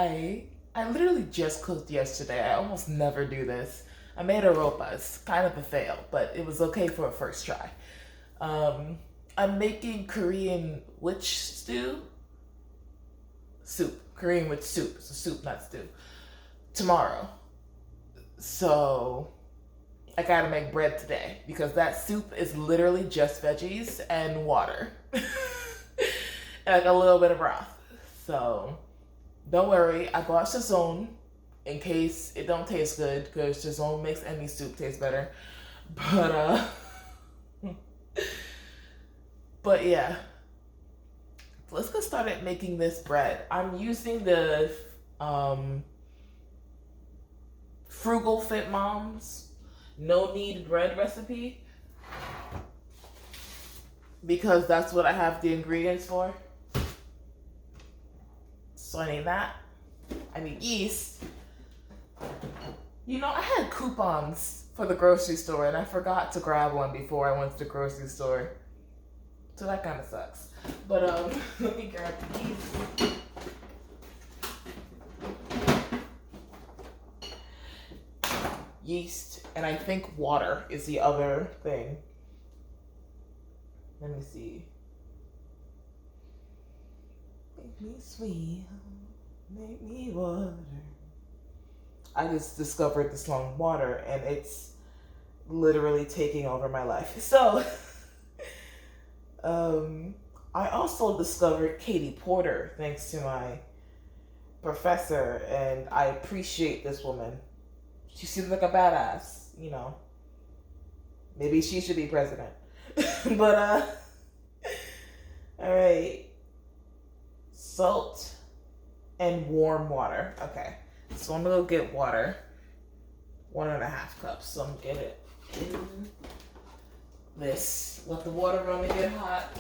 I literally just cooked yesterday. I almost never do this. I made aropas, kind of a fail, but it was okay for a first try. Um, I'm making Korean witch stew soup. Korean witch soup. It's a soup, not stew. Tomorrow. So I gotta make bread today because that soup is literally just veggies and water. And like a little bit of broth. So don't worry, I bought Shazone in case it don't taste good because Shazone makes any soup taste better. But but yeah, let's get started making this bread. I'm using the um, Frugal Fit Moms no knead bread recipe because that's what I have the ingredients for. So I need that. I need yeast. You know, I had coupons for the grocery store and I forgot to grab one before I went to the grocery store. So that kind of sucks. But let me grab the yeast. Yeast, and I think water is the other thing. Let me see. Make me sweet, make me water. I just discovered the song Water, and it's literally taking over my life. So, I also discovered Katie Porter thanks to my professor, and I appreciate this woman. She seems like a badass, you know. Maybe she should be president. But, all right. Salt and warm water. Okay. So I'm gonna go get water. 1.5 cups. So I'm gonna get it in this. Let the water run and get hot.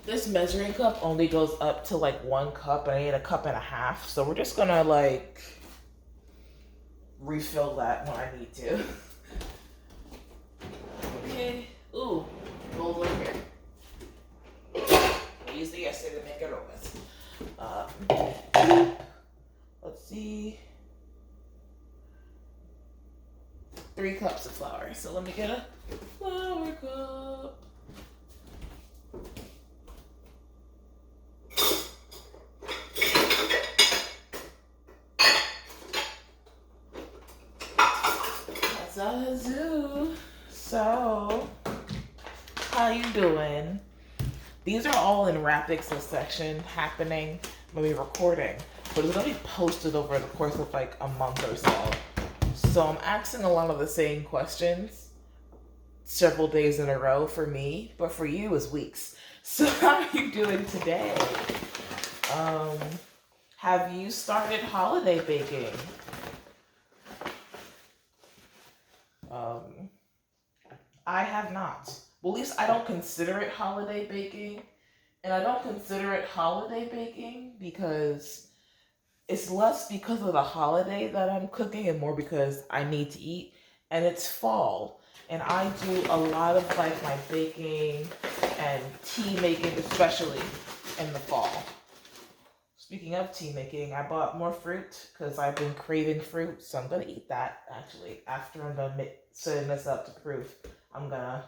This measuring cup only goes up to like 1 cup, and I need 1.5 cups. So we're just gonna like refill that when I need to. Okay. Ooh, gold over here. I used it yesterday to make aromas. Let's see. 3 cups of flour. So let me get a flour cup. Zazu. So, how you doing? These are all in rapid succession happening when we're recording, but it's gonna be posted over the course of like a month or so. So I'm asking a lot of the same questions several days in a row for me, but for you is weeks. So how are you doing today? Have you started holiday baking? I have not. Well, at least I don't consider it holiday baking. And I don't consider it holiday baking because it's less because of the holiday that I'm cooking and more because I need to eat. And it's fall. And I do a lot of like my baking and tea making, especially in the fall. Speaking of tea making, I bought more fruit because I've been craving fruit. So I'm going to eat that actually after I'm done setting this up to proof. I'm gonna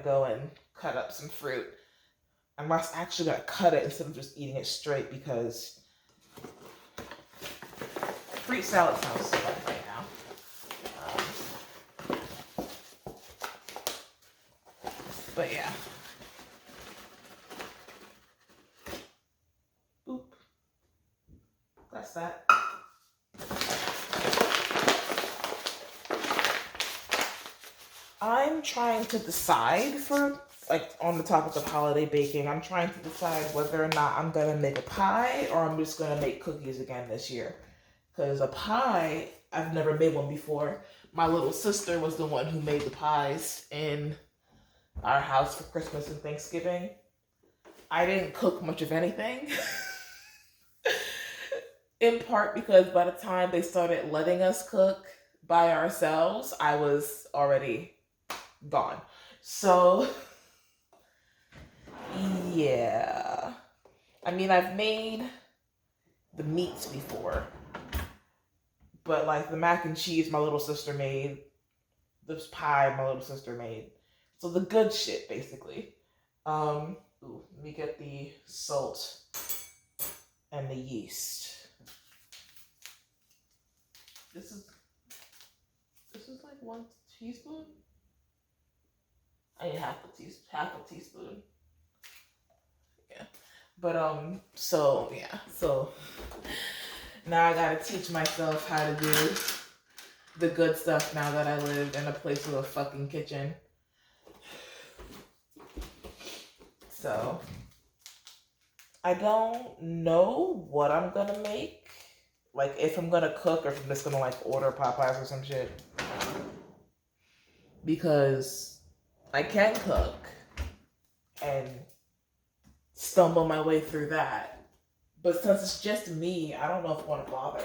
go and cut up some fruit. I'm actually gonna cut it instead of just eating it straight because fruit salad sounds so good right now. But yeah. Boop. That's that. I'm trying to decide for, like, on the topic of holiday baking, I'm trying to decide whether or not I'm going to make a pie or I'm just going to make cookies again this year. Because a pie, I've never made one before. My little sister was the one who made the pies in our house for Christmas and Thanksgiving. I didn't cook much of anything. In part because by the time they started letting us cook by ourselves, I was already gone. So, yeah. I mean, I've made the meats before, but like the mac and cheese my little sister made, this pie my little sister made. So the good shit, basically. Let me get the salt and the yeast. This is like 1 teaspoon. I need half a teaspoon. Yeah. But so yeah. So now I gotta teach myself how to do the good stuff now that I live in a place with a fucking kitchen. So I don't know what I'm gonna make. Like if I'm gonna cook or if I'm just gonna like order Popeyes or some shit. Because I can cook and stumble my way through that. But since it's just me, I don't know if I want to bother.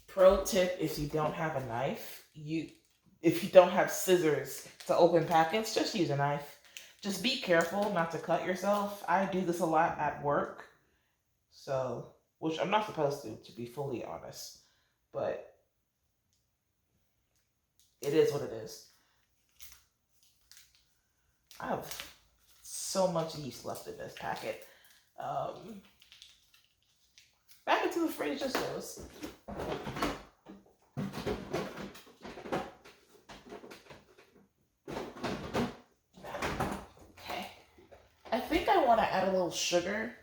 Pro tip, if you don't have a knife, if you don't have scissors to open packets, just use a knife. Just be careful not to cut yourself. I do this a lot at work. So, which I'm not supposed to be fully honest. But it is what it is. I have so much yeast left in this packet. Back into the fridge just goes. Okay. I think I want to add a little sugar.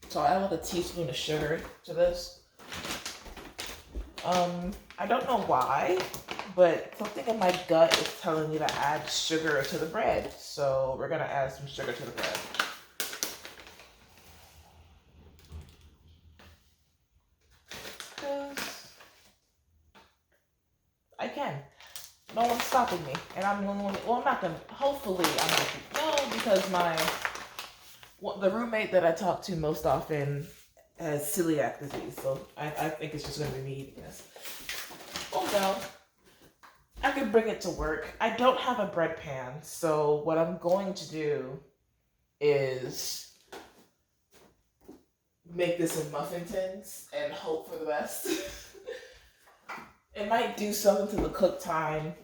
So I add like a teaspoon of sugar to this. I don't know why, but something in my gut is telling me to add sugar to the bread. So we're gonna add some sugar to the bread. Because I can. No one's stopping me. And I'm the only one, well, I'm not gonna, hopefully I'm not, no, because the roommate that I talk to most often has celiac disease, so I think it's just going to be me eating this. Oh no. I could bring it to work. I don't have a bread pan, so what I'm going to do is make this in muffin tins and hope for the best. It might do something to the cook time,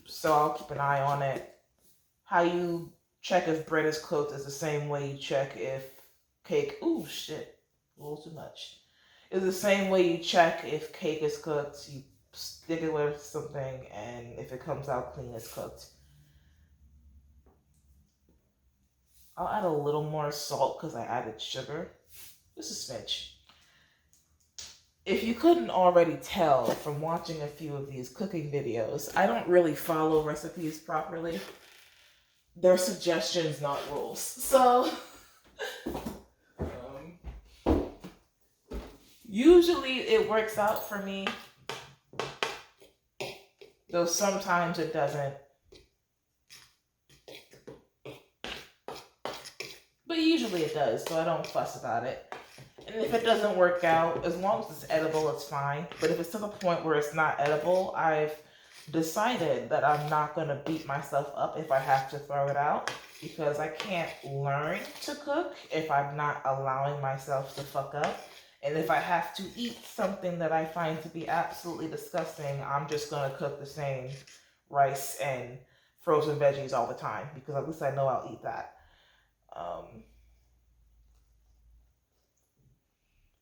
so I'll keep an eye on it. How you check if bread is cooked is the same way you check if cake, ooh shit, a little too much. It's the same way you check if cake is cooked. You stick it with something, and if it comes out clean, it's cooked. I'll add a little more salt because I added sugar. Just a smidge. If you couldn't already tell from watching a few of these cooking videos, I don't really follow recipes properly. They're suggestions, not rules. So, usually it works out for me, though sometimes it doesn't. But usually it does, so I don't fuss about it. And if it doesn't work out, as long as it's edible, it's fine. But if it's to the point where it's not edible, I've decided that I'm not going to beat myself up if I have to throw it out, because I can't learn to cook if I'm not allowing myself to fuck up. And if I have to eat something that I find to be absolutely disgusting, I'm just going to cook the same rice and frozen veggies all the time, because at least I know I'll eat that. Um,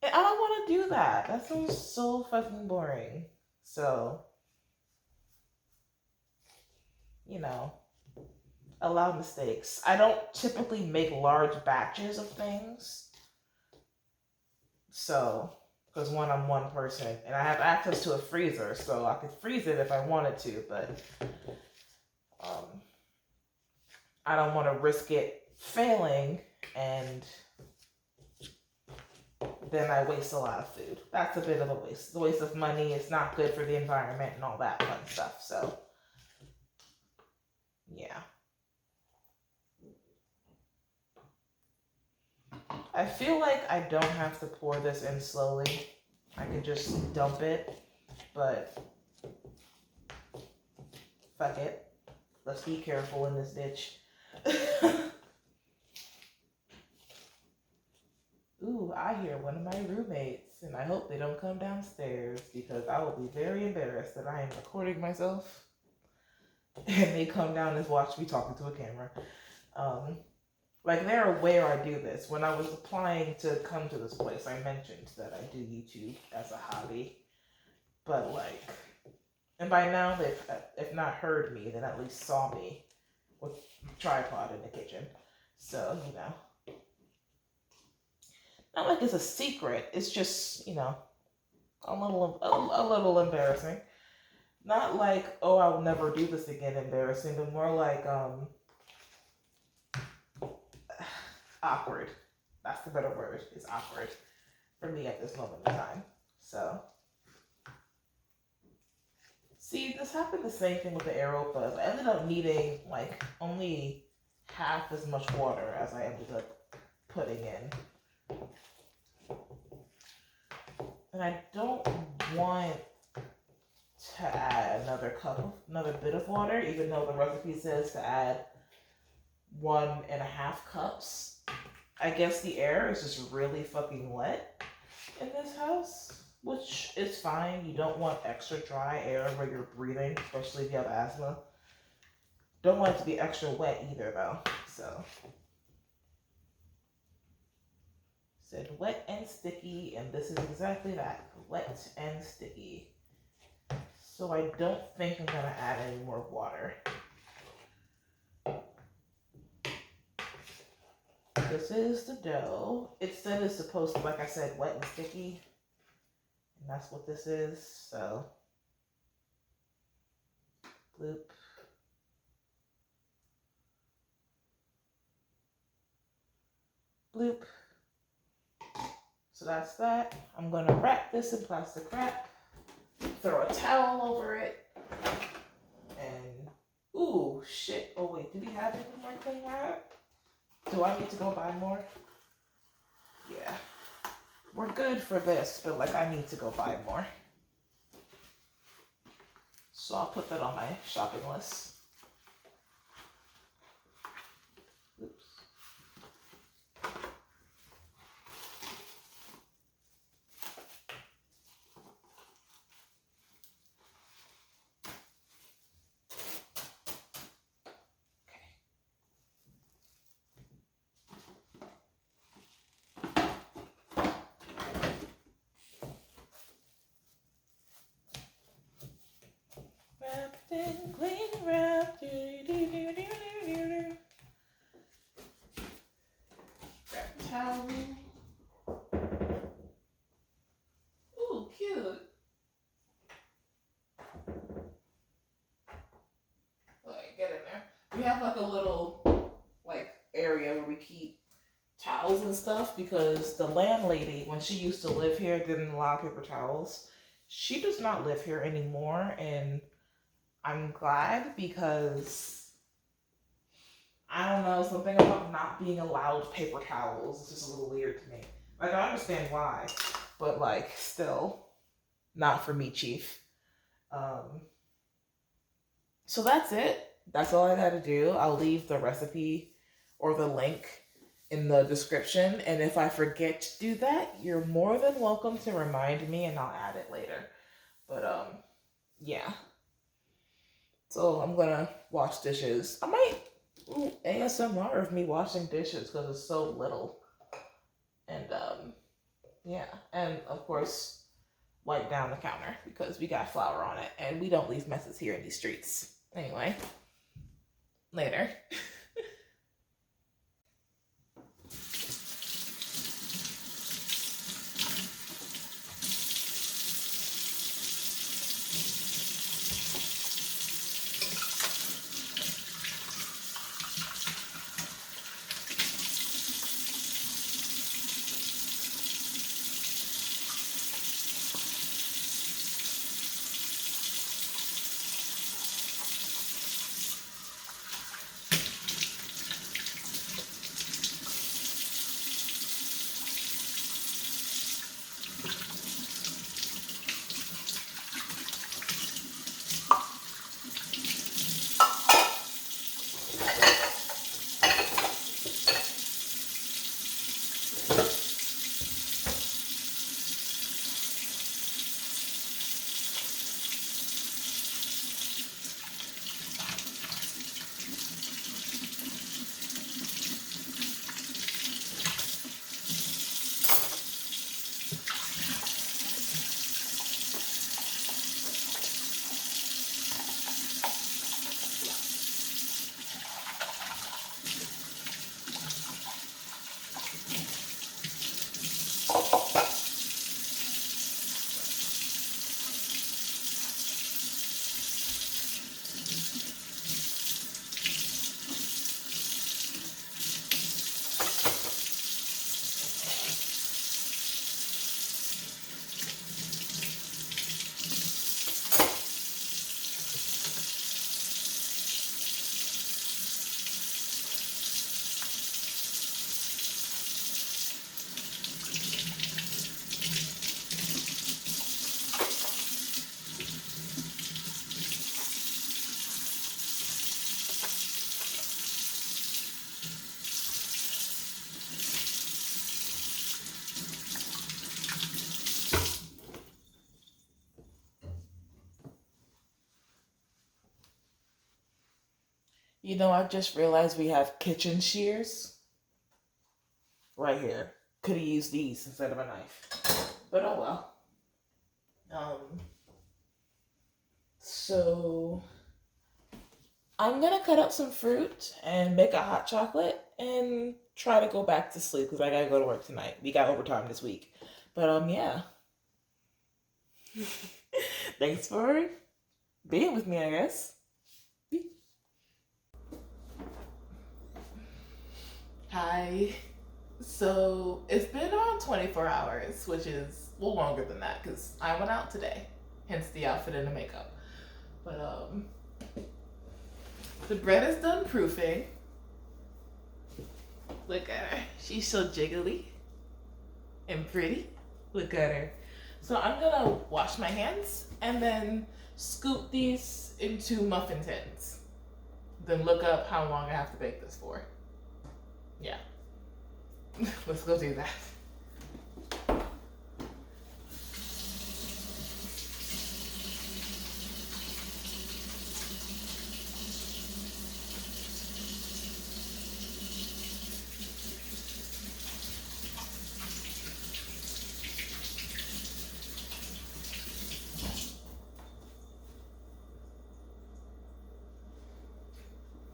and I don't want to do that. That sounds so fucking boring. So, you know, allow mistakes. I don't typically make large batches of things. So, because one, I'm one person, and I have access to a freezer, so I could freeze it if I wanted to, but um, I don't want to risk it failing, and then I waste a lot of food. That's a bit of a waste. The waste of money. It's not good for the environment and all that fun stuff. So, yeah. I feel like I don't have to pour this in slowly. I can just dump it, but fuck it. Let's be careful in this bitch. Ooh, I hear one of my roommates, and I hope they don't come downstairs because I will be very embarrassed that I am recording myself and they come down and watch me talking to a camera. Like, they're aware I do this. When I was applying to come to this place, I mentioned that I do YouTube as a hobby. But, like, and by now they've, if not heard me, then at least saw me with a tripod in the kitchen. So, you know. Not like it's a secret. It's just, you know, a little embarrassing. Not like, oh, I'll never do this again embarrassing, but more like, awkward. That's the better word. It's awkward for me at this moment in time. So, see, this happened the same thing with the aeropas. I ended up needing like only half as much water as I ended up putting in. And I don't want to add another bit of water, even though the recipe says to add 1.5 cups. I guess the air is just really fucking wet in this house, which is fine. You don't want extra dry air where you're breathing, especially if you have asthma. Don't want it to be extra wet either, though. So, said wet and sticky, and this is exactly that, wet and sticky. So I don't think I'm gonna add any more water. This is the dough. It said it's supposed to, like I said, wet and sticky. And that's what this is. So, bloop. Bloop. So that's that. I'm going to wrap this in plastic wrap. Throw a towel over it. And, ooh, shit. Oh, wait. Do we have any more cling wrap? Do I need to go buy more? Yeah. We're good for this, but like I need to go buy more. So I'll put that on my shopping list. Oops. Wrapped in cling wrap. Wrap towel. Ooh, cute. Like, get in there. We have like a little like area where we keep towels and stuff because the landlady, when she used to live here, didn't allow paper towels. She does not live here anymore, and I'm glad because I don't know, something about not being allowed paper towels is just a little weird to me. Like, I understand why, but like, still, not for me, Chief. So that's it. That's all I gotta do. I'll leave the recipe or the link in the description, and if I forget to do that, you're more than welcome to remind me and I'll add it later. But yeah. So I'm gonna wash dishes. I might Ooh, ASMR of me washing dishes because it's so little. And yeah, and of course wipe down the counter because we got flour on it and we don't leave messes here in these streets. Anyway, later. You know, I just realized we have kitchen shears right here. Could have used these instead of a knife. But oh well. So I'm gonna cut up some fruit and make a hot chocolate and try to go back to sleep because I gotta go to work tonight. We got overtime this week. But yeah. Thanks for being with me, I guess. Hi. So it's been around 24 hours, which is well longer than that because I went out today, hence the outfit and the makeup. But the bread is done proofing. Look at her. She's so jiggly and pretty. Look at her. So I'm gonna wash my hands and then scoop these into muffin tins. Then look up how long I have to bake this for. Yeah. Let's go do that.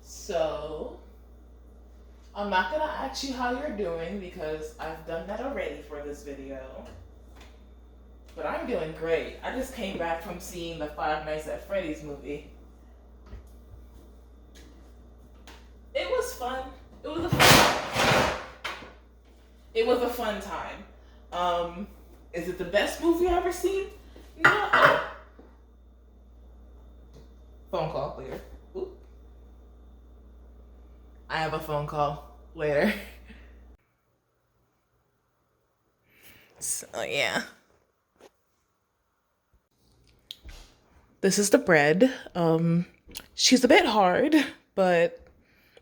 So, I'm not gonna ask you how you're doing because I've done that already for this video. But I'm doing great. I just came back from seeing the Five Nights at Freddy's movie. It was fun. It was a fun. It was a fun time. Is it the best movie I've ever seen? No. Phone call later. Oop. I have a phone call later. So yeah. This is the bread. She's a bit hard, but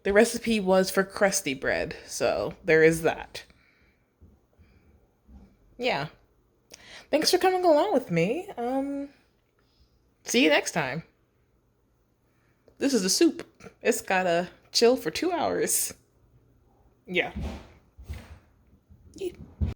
the recipe was for crusty bread, so there is that. Yeah. Thanks for coming along with me. See you next time. This is the soup. It's got a chill for 2 hours. Yeah.